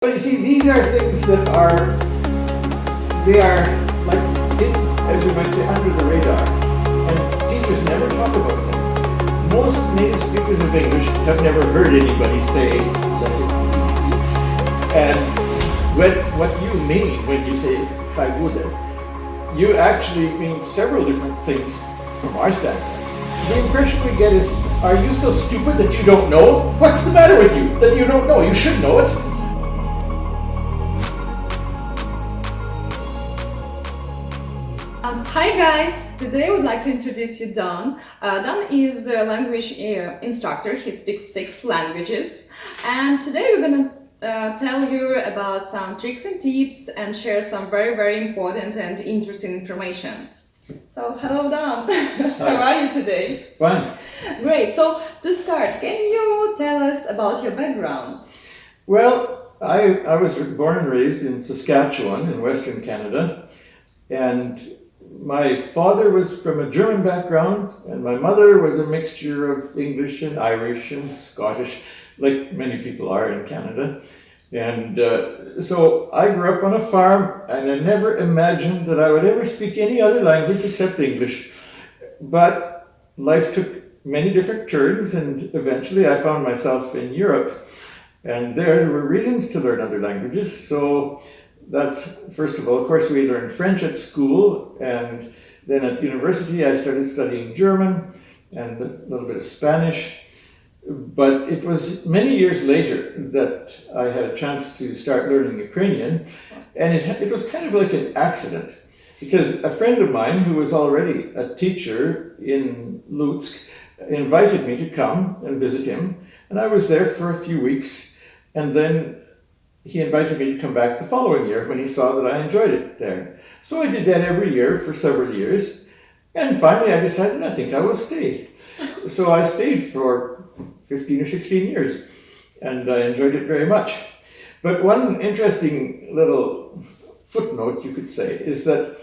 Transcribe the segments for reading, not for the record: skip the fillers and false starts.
But you see, these are things that they are like, as you might say, under the radar. And teachers never talk about them. Most native speakers of English have never heard anybody say that it be. And what you mean when you say fagule, you actually mean several different things from our standpoint. The impression we get is, are you so stupid that you don't know? What's the matter with you that you don't know? You should know it. Hi guys! Today I would like to introduce you Don. Don is a language instructor. He speaks 6 languages. And today we're going to tell you about some tricks and tips and share some very important and interesting information. So, hello Don! How are you today? Fine. Great! So, to start, can you tell us about your background? Well, I was born and raised in Saskatchewan in Western Canada. And my father was from a German background, and my mother was a mixture of English and Irish and Scottish, like many people are in Canada. And so I grew up on a farm, and I never imagined that I would ever speak any other language except English. But life took many different turns, and eventually I found myself in Europe. And there were reasons to learn other languages. So that's, first of all, of course, we learned French at school, and then at university I started studying German and a little bit of Spanish. But it was many years later that I had a chance to start learning Ukrainian, and it was kind of like an accident, because a friend of mine who was already a teacher in Lutsk invited me to come and visit him, and I was there for a few weeks, and then he invited me to come back the following year when he saw that I enjoyed it there. So I did that every year for several years. And finally I decided I think I will stay. So I stayed for 15 or 16 years, and I enjoyed it very much. But one interesting little footnote, you could say, is that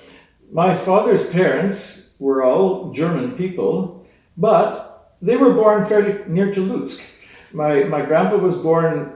my father's parents were all German people, but they were born fairly near to Lutsk. My grandpa was born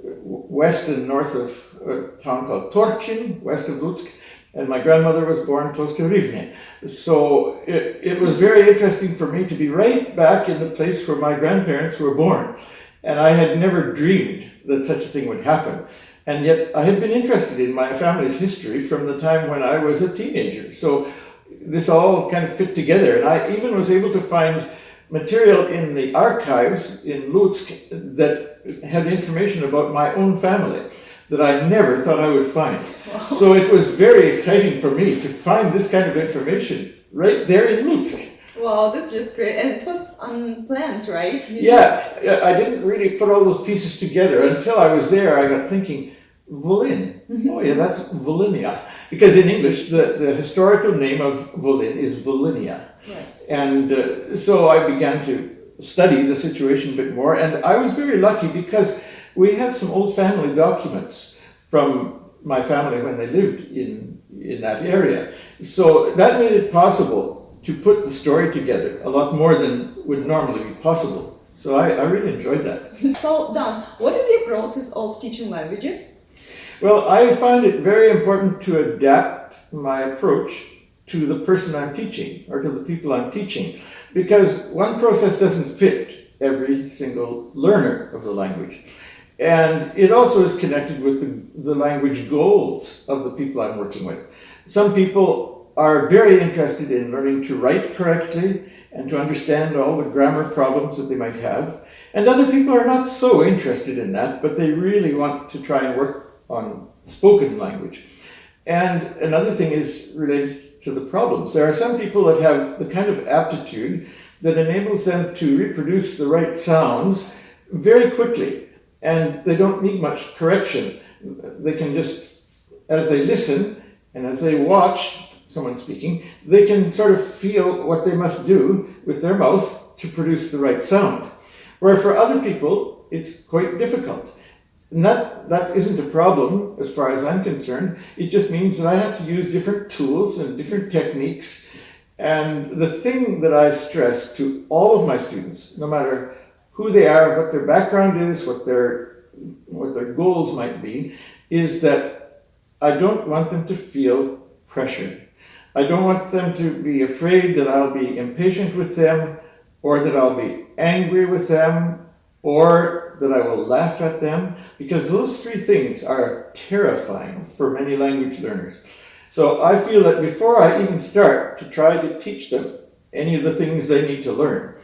west and north of a town called Torchin, west of Lutsk, and my grandmother was born close to Rivne. So it was very interesting for me to be right back in the place where my grandparents were born. And I had never dreamed that such a thing would happen. And yet I had been interested in my family's history from the time when I was a teenager. So this all kind of fit together. And I even was able to find material in the archives in Lutsk that had information about my own family that I never thought I would find. Wow. So it was very exciting for me to find this kind of information right there in Lutsk. Wow, that's just great. And it was unplanned, right? Yeah, I didn't really put all those pieces together until I was there. I got thinking, Volyn. Oh yeah, that's Volhynia. Because in English, the historical name of Volyn is Volhynia. Right. And so I began to study the situation a bit more, and I was very lucky because we have some old family documents from my family when they lived in that area. So that made it possible to put the story together a lot more than would normally be possible. So I really enjoyed that. So, Don, what is your process of teaching languages? Well, I find it very important to adapt my approach to the person I'm teaching or to the people I'm teaching, because one process doesn't fit every single learner of the language. And it also is connected with the language goals of the people I'm working with. Some people are very interested in learning to write correctly and to understand all the grammar problems that they might have. And other people are not so interested in that, but they really want to try and work on spoken language. And another thing is related to the problems. There are some people that have the kind of aptitude that enables them to reproduce the right sounds very quickly, and they don't need much correction. They can just, as they listen and as they watch someone speaking, they can sort of feel what they must do with their mouth to produce the right sound. Where for other people, it's quite difficult. And that isn't a problem as far as I'm concerned. It just means that I have to use different tools and different techniques. And the thing that I stress to all of my students, no matter who they are, what their background is, what their what their goals might be, is that I don't want them to feel pressured. I don't want them to be afraid that I'll be impatient with them, or that I'll be angry with them, or that I will laugh at them, because those three things are terrifying for many language learners. So I feel that before I even start to try to teach them any of the things they need to learn,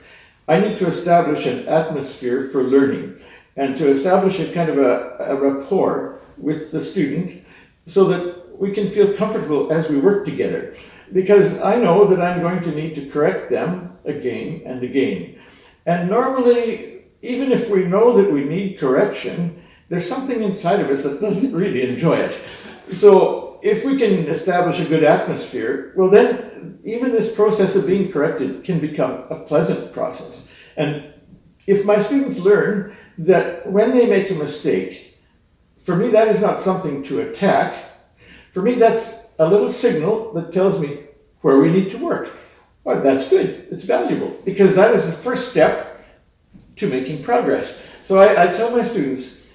I need to establish an atmosphere for learning and to establish a kind of a rapport with the student so that we can feel comfortable as we work together. Because I know that I'm going to need to correct them again and again. And normally, even if we know that we need correction, there's something inside of us that doesn't really enjoy it. So if we can establish a good atmosphere, well then even this process of being corrected can become a pleasant process. And if my students learn that when they make a mistake, for me that is not something to attack. For me that's a little signal that tells me where we need to work. Well, that's good. It's valuable because that is the first step to making progress. So I tell my students,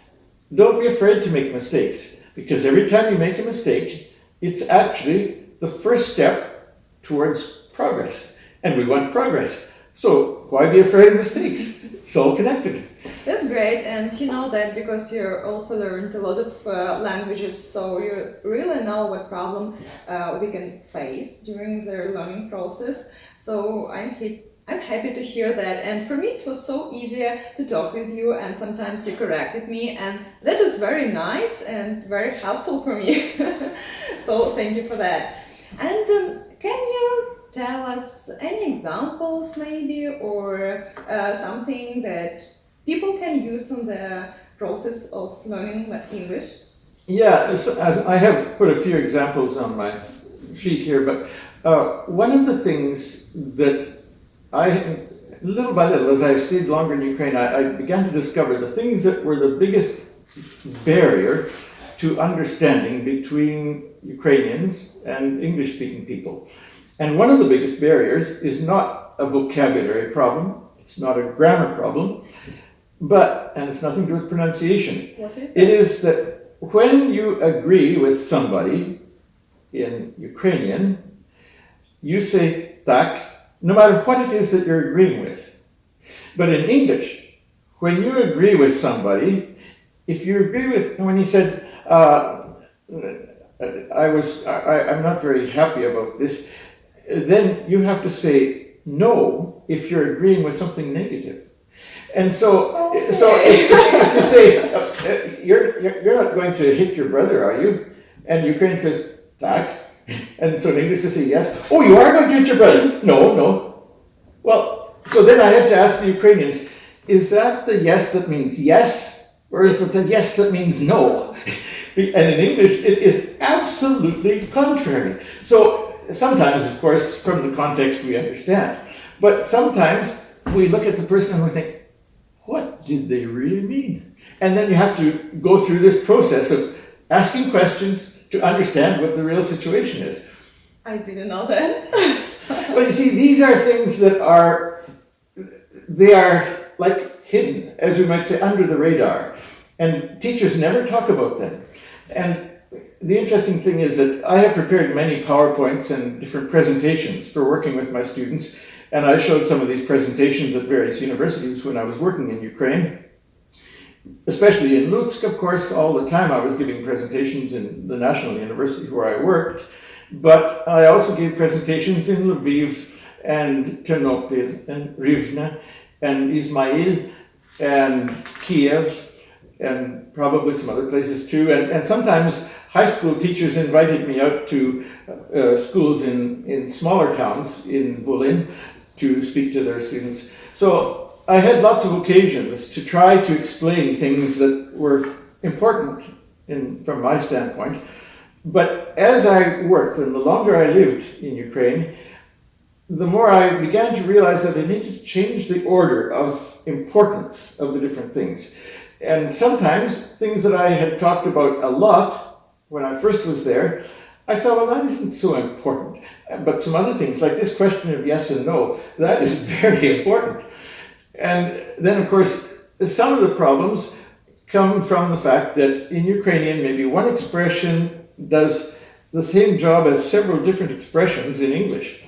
don't be afraid to make mistakes, because every time you make a mistake, it's actually the first step towards progress. And we want progress. So why be afraid of mistakes? It's all connected. That's great, and you know that because you also learned a lot of languages, so you really know what problem we can face during the learning process. So I'm happy to hear that, and for me it was so easier to talk with you, and sometimes you corrected me, and that was very nice and very helpful for me. So thank you for that. And can you tell us any examples maybe, or something that people can use in the process of learning English? Yeah, I have put a few examples on my sheet here, but one of the things that little by little, as I stayed longer in Ukraine, I began to discover the things that were the biggest barrier to understanding between Ukrainians and English-speaking people. And one of the biggest barriers is not a vocabulary problem, it's not a grammar problem, and it's nothing to do with pronunciation. What is it is that when you agree with somebody in Ukrainian, you say tak, no matter what it is that you're agreeing with. But in English, when you agree with somebody, if you agree with, when he said, I'm not very happy about this, then you have to say no if you're agreeing with something negative. And so if you say, you're not going to hit your brother, are you? And Ukraine says, tak. And so in English they say yes. Oh, you are going to hit your brother? No. Well, so then I have to ask the Ukrainians, is that the yes that means yes? Or is it the yes that means no? And in English, it is absolutely contrary. So sometimes, of course, from the context we understand. But sometimes we look at the person and we think, what did they really mean? And then you have to go through this process of asking questions to understand what the real situation is. I didn't know that. Well, you see, these are things that are like hidden, as we might say, under the radar. And teachers never talk about them. And the interesting thing is that I have prepared many PowerPoints and different presentations for working with my students. And I showed some of these presentations at various universities when I was working in Ukraine. Especially in Lutsk, of course, all the time I was giving presentations in the National University where I worked. But I also gave presentations in Lviv and Ternopil and Rivne and Izmail and Kiev and probably some other places too. And sometimes high school teachers invited me out to schools in smaller towns in Volyn to speak to their students. So I had lots of occasions to try to explain things that were important from my standpoint. But as I worked and the longer I lived in Ukraine, the more I began to realize that I needed to change the order of importance of the different things. And sometimes things that I had talked about a lot when I first was there, I saw, well, that isn't so important. But some other things, like this question of yes and no, that is very important. And then, of course, some of the problems come from the fact that in Ukrainian, maybe one expression does the same job as several different expressions in English.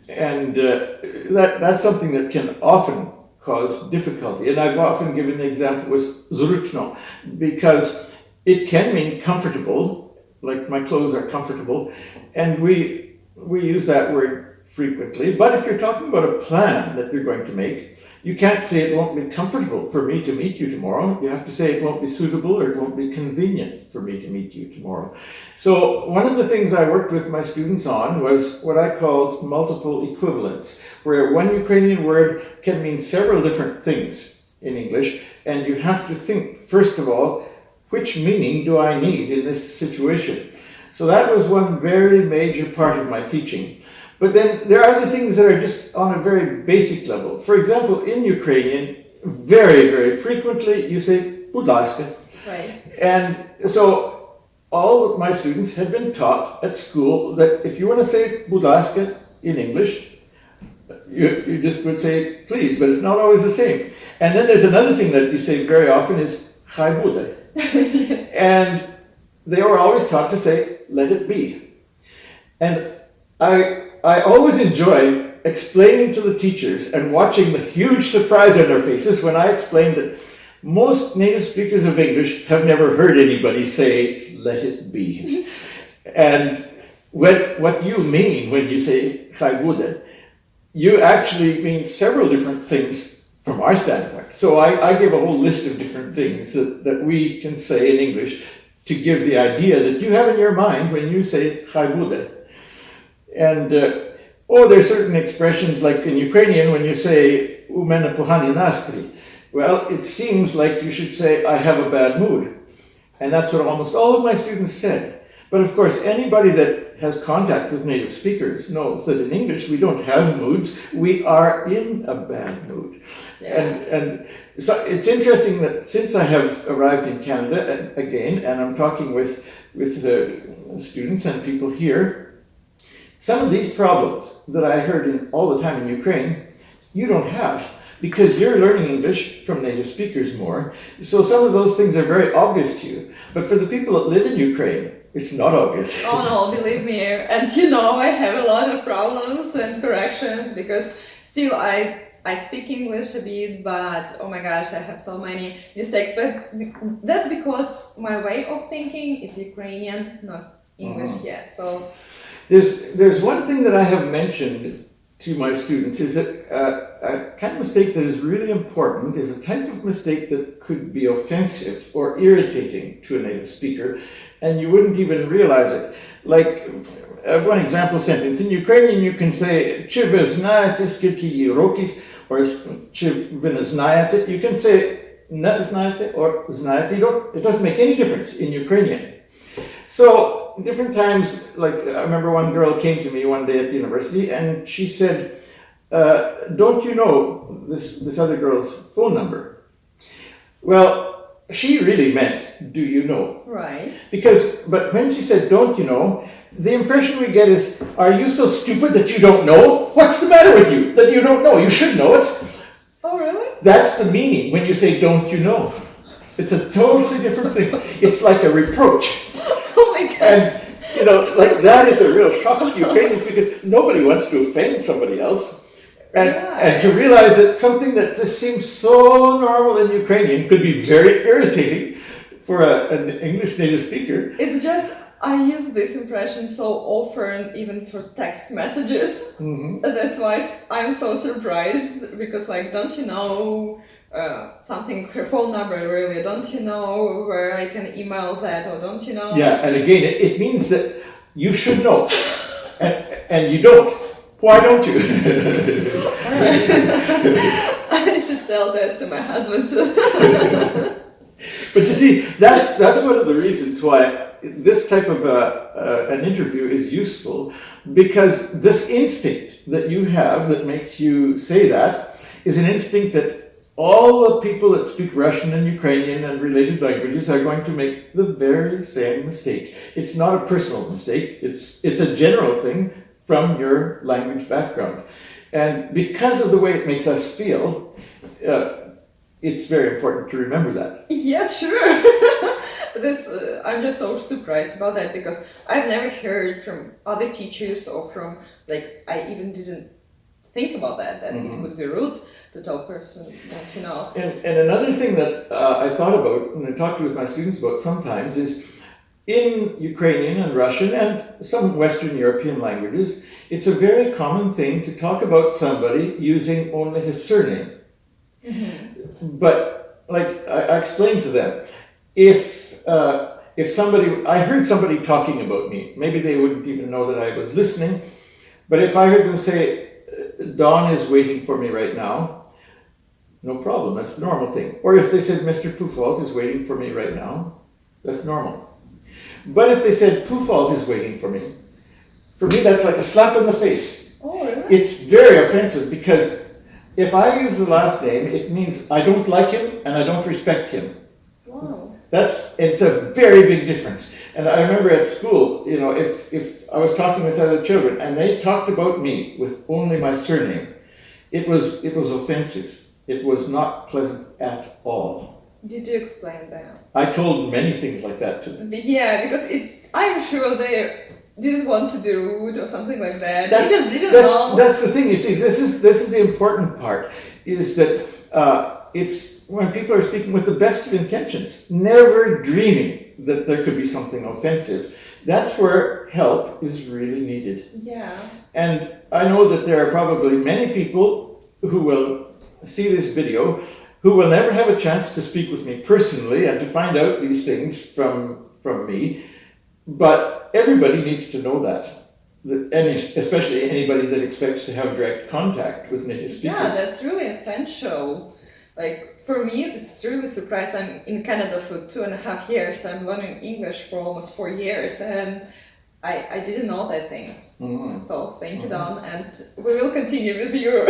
And that's something that can often cause difficulty. And I've often given the example with zručno, because it can mean comfortable, like my clothes are comfortable, and we use that word frequently. But if you're talking about a plan that you're going to make, you can't say it won't be comfortable for me to meet you tomorrow. You have to say it won't be suitable or it won't be convenient for me to meet you tomorrow. So one of the things I worked with my students on was what I called multiple equivalents, where one Ukrainian word can mean several different things in English, and you have to think, first of all, which meaning do I need in this situation? So that was one very major part of my teaching. But then there are other things that are just on a very basic level. For example, in Ukrainian, very, very frequently you say будь ласка. Right. And so all of my students had been taught at school that if you want to say будь ласка in English, you just would say please, but it's not always the same. And then there's another thing that you say very often is хай буде. And they were always taught to say let it be. And I always enjoyed explaining to the teachers and watching the huge surprise on their faces when I explained that most native speakers of English have never heard anybody say, let it be. And what you mean when you say chai bude, you actually mean several different things from our standpoint. So I give a whole list of different things that we can say in English to give the idea that you have in your mind when you say chai bude. And, there's certain expressions like in Ukrainian when you say u мене поганий настрій. Well, it seems like you should say I have a bad mood. And that's what almost all of my students said. But of course, anybody that has contact with native speakers knows that in English we don't have moods, we are in a bad mood. Yeah. And so it's interesting that since I have arrived in Canada again, and I'm talking with students and people here, some of these problems that I heard all the time in Ukraine, you don't have, because you're learning English from native speakers more. So some of those things are very obvious to you. But for the people that live in Ukraine, it's not obvious. Oh no, believe me. And I have a lot of problems and corrections because still I speak English a bit, but oh my gosh, I have so many mistakes. But that's because my way of thinking is Ukrainian, not English yet. So there's one thing that I have mentioned to my students is that a kind of mistake that is really important is a type of mistake that could be offensive or irritating to a native speaker, and you wouldn't even realize it. Like one example sentence, in Ukrainian you can say «Чи ви знаєте, скільки їй років?» or «Чи ви не знаєте?» You can say «Не знаєте» or «знаєте». It doesn't make any difference in Ukrainian. So different times, like I remember one girl came to me one day at the university and she said, don't you know this other girl's phone number? Well, she really meant, do you know? Right. But when she said, don't you know, the impression we get is, are you so stupid that you don't know? What's the matter with you that you don't know? You should know it. Oh, really? That's the meaning when you say, don't you know? It's a totally different thing. It's like a reproach. Oh my gosh. And, like that is a real shock to Ukrainians because nobody wants to offend somebody else. And to realize that something that just seems so normal in Ukrainian could be very irritating for an English native speaker. It's just, I use this impression so often, even for text messages. Mm-hmm. That's why I'm so surprised because, don't you know something, her phone number really, don't you know where I can email that, or don't you know? Yeah, and again, it means that you should know, and you don't. Why don't you? I should tell that to my husband too. But you see, that's one of the reasons why this type of an interview is useful, because this instinct that you have that makes you say that is an instinct that all the people that speak Russian and Ukrainian and related languages are going to make the very same mistake. It's not a personal mistake. It's a general thing from your language background. And because of the way it makes us feel, it's very important to remember that. Yes, sure. That's I'm just so surprised about that because I've never heard from other teachers or from like I even didn't think about that it would be rude to tell a person that And another thing that I thought about and I talked with my students about sometimes is in Ukrainian and Russian and some Western European languages, it's a very common thing to talk about somebody using only his surname. But like I explained to them, if somebody, I heard somebody talking about me, maybe they wouldn't even know that I was listening, but if I heard them say, Don is waiting for me right now, no problem, that's the normal thing. Or if they said, Mr. Puffalt is waiting for me right now, that's normal. But if they said, Puffalt is waiting for me that's like a slap in the face. Oh, really? It's very offensive because if I use the last name, it means I don't like him and I don't respect him. Wow. It's a very big difference. And I remember at school, if I was talking with other children and they talked about me with only my surname, it was offensive. It was not pleasant at all. Did you explain that? I told many things like that to them. Yeah, because I'm sure they didn't want to be rude or something like that. They just didn't know. That's the thing. You see, this is the important part. Is that it's when people are speaking with the best of intentions, never dreaming that there could be something offensive. That's where help is really needed. Yeah. And I know that there are probably many people who will see this video who will never have a chance to speak with me personally and to find out these things from me. But everybody needs to know that. And especially anybody that expects to have direct contact with native speakers. Yeah, that's really essential. Like for me, it's really surprised. I'm in Canada for 2.5 years. I'm learning English for almost 4 years, and I didn't know that things. So thank you, Don, and we will continue with you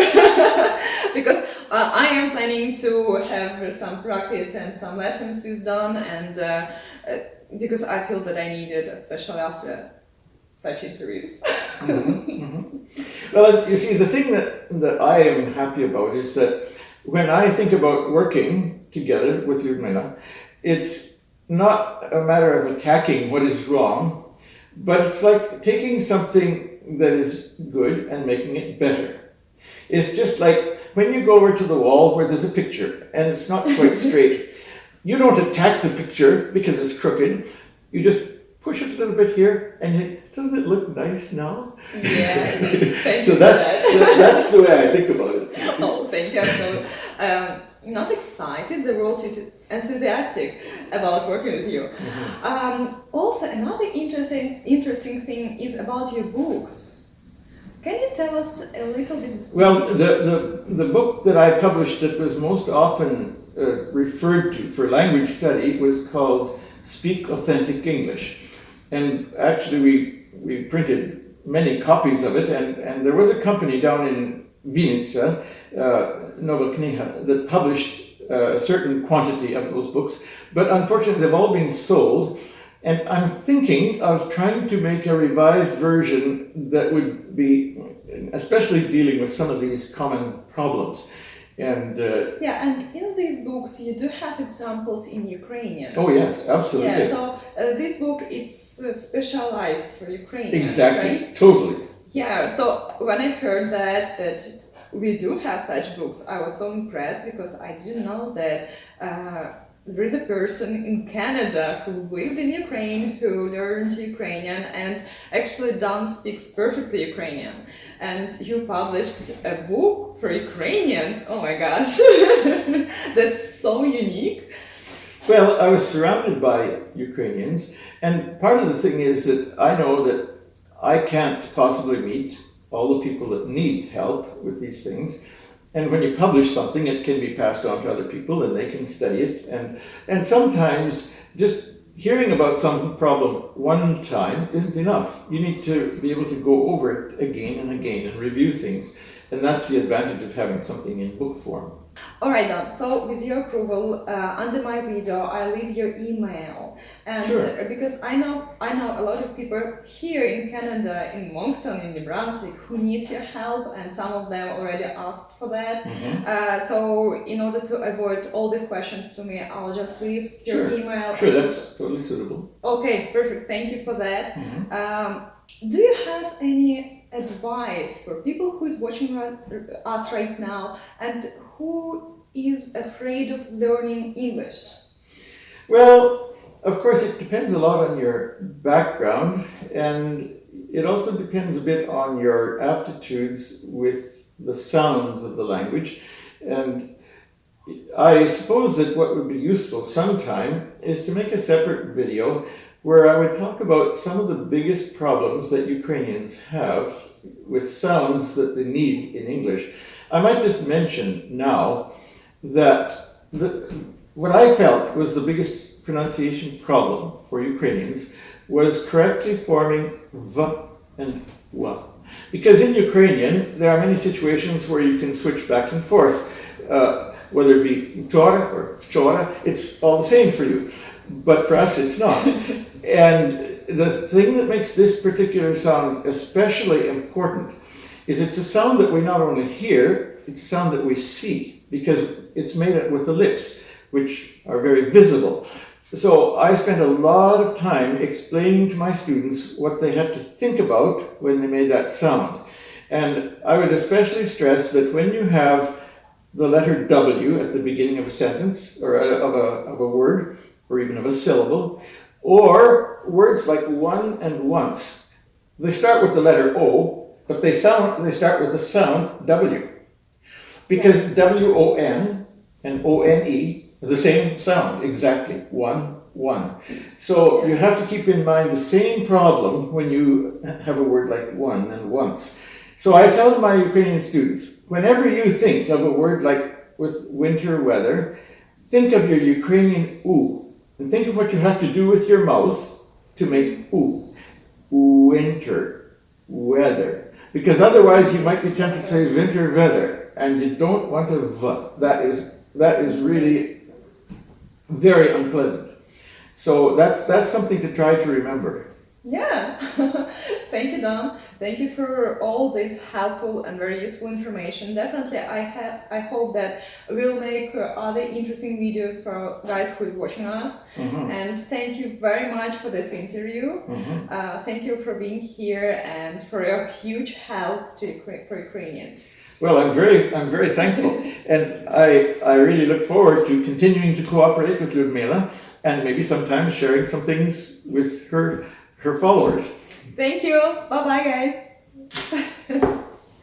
because I am planning to have some practice and some lessons with Don, and because I feel that I need it, especially after such interviews. Well, you see, the thing that I am happy about is that when I think about working together with Lyudmila, it's not a matter of attacking what is wrong, but it's like taking something that is good and making it better. It's just like when you go over to the wall where there's a picture and it's not quite straight, you don't attack the picture because it's crooked, you just push it a little bit here and doesn't it look nice now? Yeah. So that's the way I think about it. Oh, thank you. I'm so not excited, the world enthusiastic about working with you. Also, another interesting thing is about your books. Can you tell us a little bit? Well, the book that I published that was most often referred to for language study was called Speak Authentic English. And actually we printed many copies of it, and there was a company down in Vinica, Nova Kniha, that published a certain quantity of those books, but unfortunately they've all been sold, and I'm thinking of trying to make a revised version that would be especially dealing with some of these common problems. And and in these books you do have examples in Ukrainian. Oh yes, absolutely. Yeah, so this book it's specialized for Ukrainians. Exactly, right? totally. Yeah, so when I heard that we do have such books, I was so impressed because I didn't know that there is a person in Canada who lived in Ukraine, who learned Ukrainian, and actually Don speaks perfectly Ukrainian. And you published a book for Ukrainians. Oh my gosh, that's so unique. Well, I was surrounded by Ukrainians, and part of the thing is that I know that I can't possibly meet all the people that need help with these things. And when you publish something, it can be passed on to other people and they can study it. And sometimes just hearing about some problem one time isn't enough. You need to be able to go over it again and again and review things. And that's the advantage of having something in book form. Alright, Don. So, with your approval, under my video, I leave your email, and Sure. because I know a lot of people here in Canada, in Moncton, in Nью-Брансвіка, who needs your help, and some of them already asked for that. So, in order to avoid all these questions to me, I'll just leave your email. Sure, that's totally suitable. Okay, perfect. Thank you for that. Do you have any advice for people who is watching us right now and who is afraid of learning English? Well, of course, it depends a lot on your background, and it also depends a bit on your aptitudes with the sounds of the language. And I suppose that what would be useful sometime is to make a separate video where I would talk about some of the biggest problems that Ukrainians have with sounds that they need in English. I might just mention now that what I felt was the biggest pronunciation problem for Ukrainians was correctly forming v and w. Because in Ukrainian, there are many situations where you can switch back and forth, whether it be vchora or vchora, it's all the same for you. But for us, it's not. And the thing that makes this particular sound especially important is it's a sound that we not only hear, it's a sound that we see, because it's made with the lips, which are very visible. So I spent a lot of time explaining to my students what they had to think about when they made that sound. And I would especially stress that when you have the letter W at the beginning of a sentence, or of a word, or even of a syllable, or words like one and once, they start with the letter O, but they start with the sound W. Because W-O-N and O-N-E are the same sound, exactly, one, one. So you have to keep in mind the same problem when you have a word like one and once. So I tell my Ukrainian students, whenever you think of a word like with winter weather, think of your Ukrainian U, and think of what you have to do with your mouth to make U. Winter weather. Because otherwise you might be tempted to say winter weather, and you don't want a V. That is really very unpleasant. So that's something to try to remember. Yeah, thank you, Don. Thank you for all this helpful and very useful information. Definitely, I hope that we'll make other interesting videos for guys who is watching us. And thank you very much for this interview. Thank you for being here and for your huge help for Ukrainians. Well, I'm very thankful, and I really look forward to continuing to cooperate with Ludmila, and maybe sometimes sharing some things with her followers. Thank you. Bye-bye, guys.